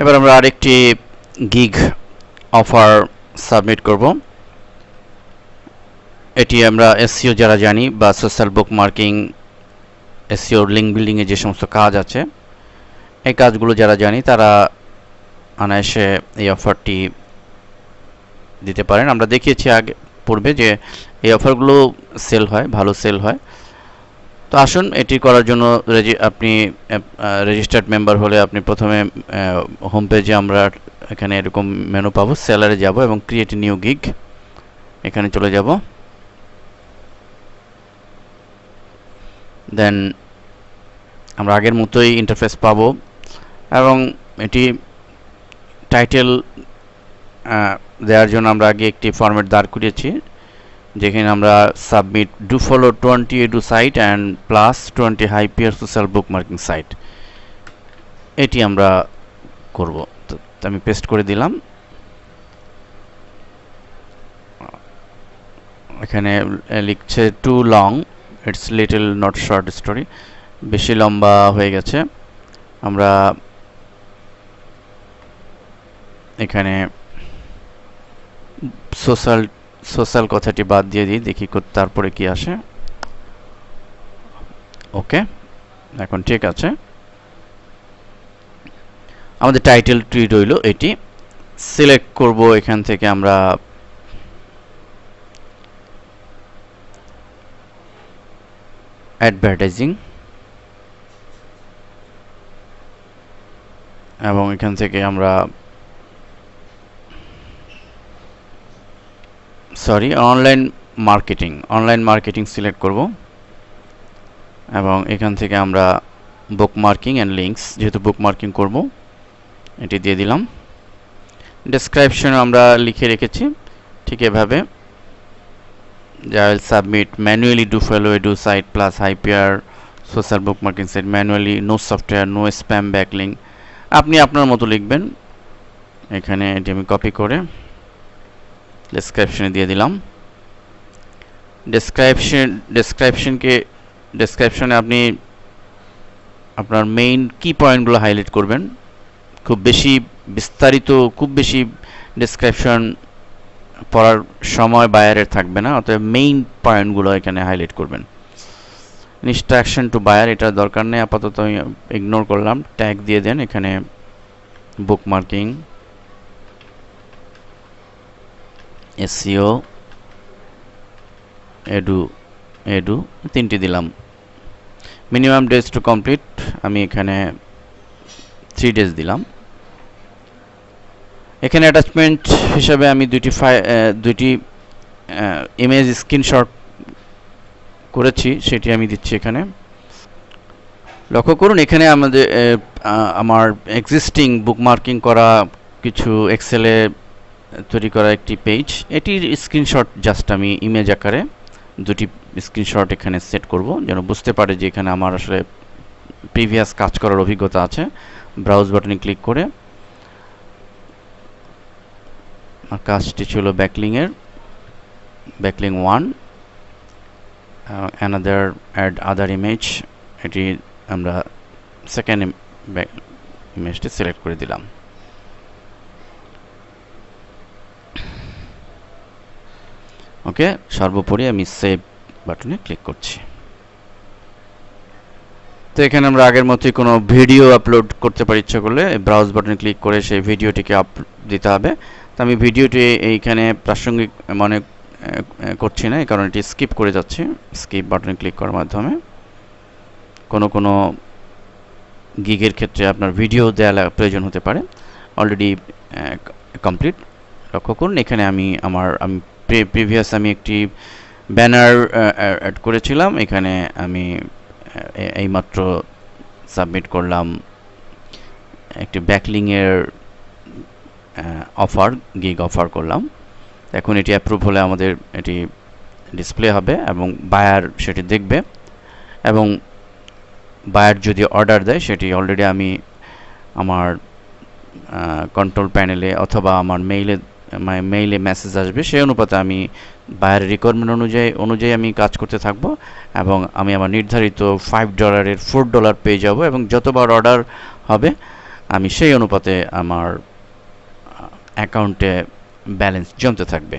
এবার আমরা আরেকটি গিগ অফার সাবমিট করব। এটি আমরা এসইও যারা জানি বা সোশ্যাল বুকমার্কিং, এসইও লিঙ্ক বিল্ডিংয়ে যে সমস্ত কাজ আছে এই কাজগুলো যারা জানি তারা অনায়াসে এই অফারটি দিতে পারেন। আমরা দেখিয়েছি আগে পূর্বে যে এই অফারগুলো সেল হয়, ভালো সেল হয়। তো আসুন এটি করার জন্য আপনি রেজিস্টার্ড মেম্বার হলে আপনি প্রথমে হোম পেজে আমরা এখানে এরকম মেনু পাবো, সেলারে যাব এবং ক্রিয়েট নিউ গিগ এখানে চলে যাব। দেন আমরা আগের মতোই ইন্টারফেস পাবো এবং এটি টাইটেল দেওয়ার জন্য আমরা আগে একটি ফরম্যাট দাঁড় করিয়েছি, যেখানে আমরা submit do follow 20 edu site and plus 20 high PR social bookmarking site, এটি আমরা করব। তো আমি পেস্ট করে দিলাম। এখানে লিখছে too long, it's little not short story, বেশি লম্বা হয়ে গেছে। আমরা এখানে সোশ্যাল কথাটি বাদ দিয়ে দিই, দেখি তারপরে কি আসে। ওকে, এখন ঠিক আছে। আমাদের টাইটেলটি রইল এটি। সিলেক্ট করব এখান থেকে আমরা অ্যাডভার্টাইজিং এবং এখান থেকে আমরা অনলাইন মার্কেটিং সিলেক্ট করব এবং এখান থেকে আমরা বুকমার্কিং অ্যান্ড লিঙ্কস, যেহেতু বুকমার্কিং করব এটি দিয়ে দিলাম। ডেসক্রিপশন আমরা লিখে রেখেছি ঠিক এভাবে, যে I will submit manually do follow edu site plus high PR social bookmarking site manually, no software, no spam backlink. আপনি আপনার মতো লিখবেন। এখানে এটি আমি কপি করে ডেসক্রিপশনে দিয়ে দিলাম। ডেসক্রিপশনে আপনি আপনার মেইন কি পয়েন্টগুলো হাইলাইট করবেন। খুব বেশি বিস্তারিত, খুব বেশি ডেসক্রিপশন পড়ার সময় বায়ারের থাকবে না, অতএব মেইন পয়েন্টগুলো এখানে হাইলাইট করবেন। ইনস্ট্রাকশন টু বায়ার এটা দরকার নেই, আপাতত আমি ইগনোর করলাম। ট্যাগ দিয়ে দেন এখানে বুকমার্কিং, এসইও, এডু তিনটি দিলাম। মিনিমাম ডেজ টু কমপ্লিট আমি এখানে 3 ডেজ দিলাম। এখানে অ্যাটাচমেন্ট হিসাবে আমি দুইটি ইমেজ স্ক্রিনশট করেছি, সেটি আমি দিচ্ছি এখানে। লক্ষ্য করুন এখানে আমার এক্সিস্টিং বুকমার্কিং করা কিছু এক্সেলে তৈরি করা একটি পেজ, এটির স্ক্রিনশট জাস্ট আমি ইমেজ আকারে দুটি স্ক্রিনশট এখানে সেট করব, যেন বুঝতে পারে যে এখানে আমার আসলে প্রিভিয়াস কাজ করার অভিজ্ঞতা আছে। ব্রাউজ বাটনে ক্লিক করে কাজটি ছিল backlink 1, another add other image, এটি আমরা সেকেন্ড ইমেজটি সিলেক্ট করে দিলাম। ওকে, সর্বোপরি আমি সেভ বাটনে ক্লিক করছি। তো এখানে আমরা আগের মতোই কোনো ভিডিও আপলোড করতে পারি, ইচ্ছা করলে ব্রাউজ বাটনে ক্লিক করে সেই ভিডিওটিকে দিতে হবে। তো আমি ভিডিওটি এইখানে প্রাসঙ্গিক মনে করছি না, এই কারণে এটি স্কিপ করে যাচ্ছি। স্কিপ বাটনে ক্লিক করার মাধ্যমে কোনো গিগের ক্ষেত্রে আপনার ভিডিও দেওয়া প্রয়োজন হতে পারে। Already complete. লক্ষ্য করুন এখানে আমি প্রিভিয়াস আমি একটি ব্যানার অ্যাড করেছিলাম, এখানে আমি এইমাত্র সাবমিট করলাম একটি ব্যাকলিংয়ের গিগ অফার করলাম। এখন এটি অ্যাপ্রুভ হলে আমাদের এটি ডিসপ্লে হবে এবং বায়ার সেটি দেখবে, এবং বায়ার যদি অর্ডার দেয় সেটি অলরেডি আমি আমার কন্ট্রোল প্যানেলে অথবা আমার মেইলে মেসেজ আসবে, সেই অনুপাতে আমি বায়ারের রিকোয়ারমেন্ট অনুযায়ী আমি কাজ করতে থাকব এবং আমি আমার নির্ধারিত $5 $4 পেয়ে যাব, এবং যতবার অর্ডার হবে আমি সেই অনুপাতে আমার অ্যাকাউন্টে ব্যালেন্স জমতে থাকবে।